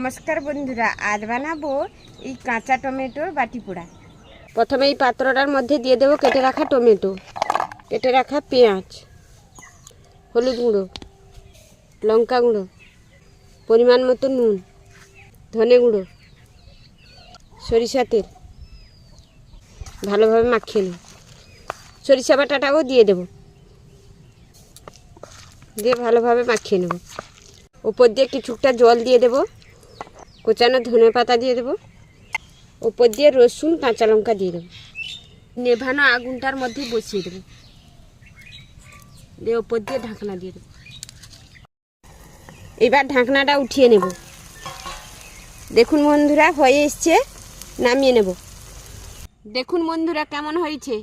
নমস্কার বন্ধুরা, আজ বানাবো এই কাঁচা টমেটোর বাটি পোড়া। প্রথমে এই পাত্রটার মধ্যে দিয়ে দেবো কেটে রাখা টমেটো, কেটে রাখা পেঁয়াজ, হলুদ গুঁড়ো, লঙ্কা গুঁড়ো, পরিমাণ মতো নুন, ধনে গুঁড়ো, সরিষা তেল, ভালোভাবে মাখিয়ে নেব। সরিষা বাটাটাও দিয়ে দেব, দিয়ে ভালোভাবে মাখিয়ে নেব। উপর দিয়ে কিছুটা জল দিয়ে দেব, কোচানো ধনে পাতা দিয়ে দেব, উপর দিয়ে রসুন কাঁচা লঙ্কা দিয়ে দেব। নেভানো আগুনটার মধ্যে বসিয়ে দেব, দিয়ে উপর দিয়ে ঢাকনা দিয়ে দেব। এবার ঢাকনাটা উঠিয়ে নেব। দেখুন বন্ধুরা, হয়ে এসছে, নামিয়ে নেব। দেখুন বন্ধুরা কেমন হয়েছে।